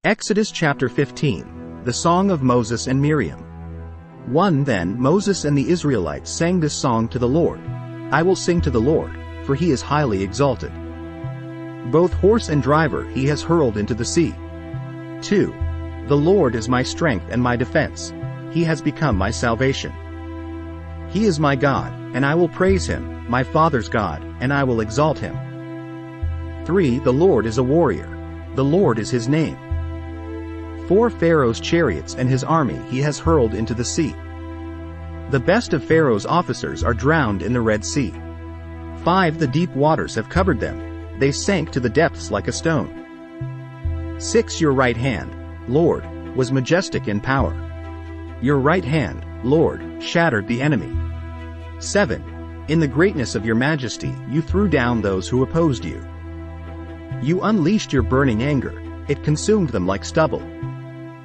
Exodus chapter 15. The Song of Moses and Miriam. 1 Then Moses and the Israelites sang this song to the Lord. I will sing to the Lord, for he is highly exalted. Both horse and driver he has hurled into the sea. 2 The Lord is my strength and my defense. He has become my salvation. He is my God, and I will praise him, my father's God, and I will exalt him. 3 The Lord is a warrior. The Lord is his name. 4 Pharaoh's chariots and his army he has hurled into the sea. The best of Pharaoh's officers are drowned in the Red Sea. 5 The deep waters have covered them. They sank to the depths like a stone. 6 Your right hand, Lord, was majestic in power. Your right hand, Lord, shattered the enemy. 7 In the greatness of your majesty you threw down those who opposed you. You unleashed your burning anger. It consumed them like stubble.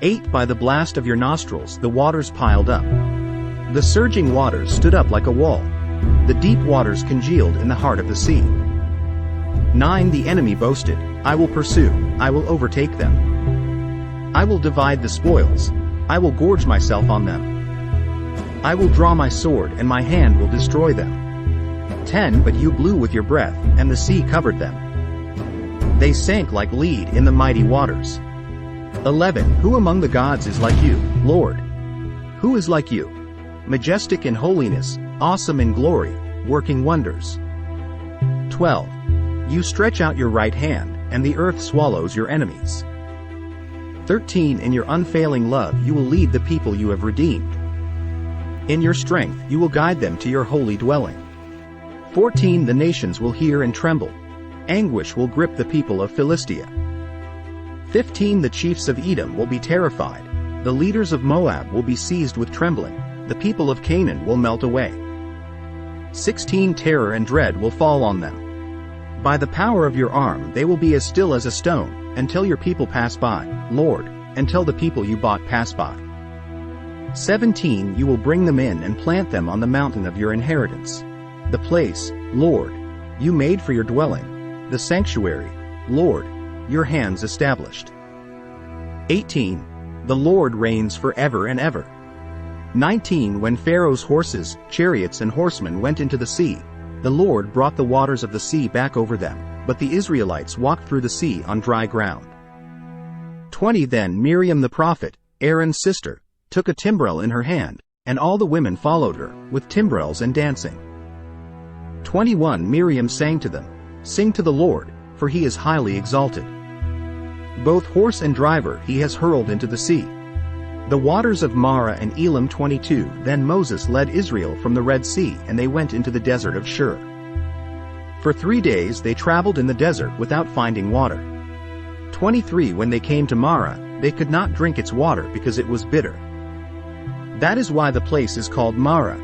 8 By the blast of your nostrils the waters piled up. The surging waters stood up like a wall. The deep waters congealed in the heart of the sea. 9 The enemy boasted, I will pursue, I will overtake them. I will divide the spoils, I will gorge myself on them. I will draw my sword and my hand will destroy them. 10 But you blew with your breath, and the sea covered them. They sank like lead in the mighty waters. 11 Who among the gods is like you, Lord? Who is like you? Majestic in holiness, awesome in glory, working wonders. 12 You stretch out your right hand, and the earth swallows your enemies. 13 In your unfailing love you will lead the people you have redeemed. In your strength you will guide them to your holy dwelling. 14 The nations will hear and tremble. Anguish will grip the people of Philistia. 15 The chiefs of Edom will be terrified. The leaders of Moab will be seized with trembling. The people of Canaan will melt away. 16 Terror and dread will fall on them. By the power of your arm they will be as still as a stone, until your people pass by, Lord, until the people you bought pass by. 17 You will bring them in and plant them on the mountain of your inheritance. The place, Lord, you made for your dwelling, the sanctuary, Lord, your hands established. 18 The Lord reigns forever and ever. 19 When Pharaoh's horses, chariots and horsemen went into the sea, the Lord brought the waters of the sea back over them, but the Israelites walked through the sea on dry ground. 20 Then Miriam the prophet, Aaron's sister, took a timbrel in her hand, and all the women followed her, with timbrels and dancing. 21 Miriam sang to them, Sing to the Lord, for he is highly exalted. Both horse and driver he has hurled into the sea. The waters of Marah and Elam. 22 Then Moses led Israel from the Red Sea and they went into the desert of Shur. For 3 days they traveled in the desert without finding water. 23 When they came to Marah, they could not drink its water because it was bitter. That is why the place is called Marah.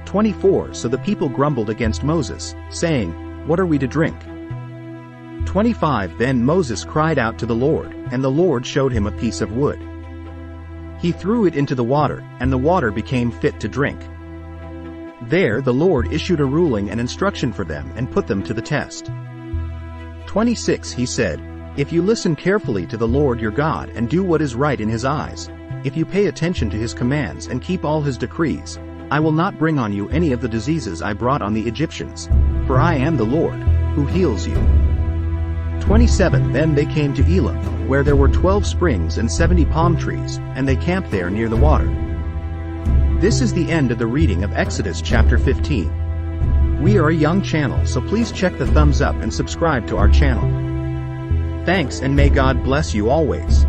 24 So the people grumbled against Moses, saying, What are we to drink? 25 Then Moses cried out to the Lord, and the Lord showed him a piece of wood. He threw it into the water, and the water became fit to drink. There the Lord issued a ruling and instruction for them and put them to the test. 26 He said, If you listen carefully to the Lord your God and do what is right in his eyes, if you pay attention to his commands and keep all his decrees, I will not bring on you any of the diseases I brought on the Egyptians, for I am the Lord, who heals you. 27 Then they came to Elam, where there were 12 springs and 70 palm trees, and they camped there near the water. This is the end of the reading of Exodus chapter 15. We are a young channel, so please check the thumbs up and subscribe to our channel. Thanks, and may God bless you always.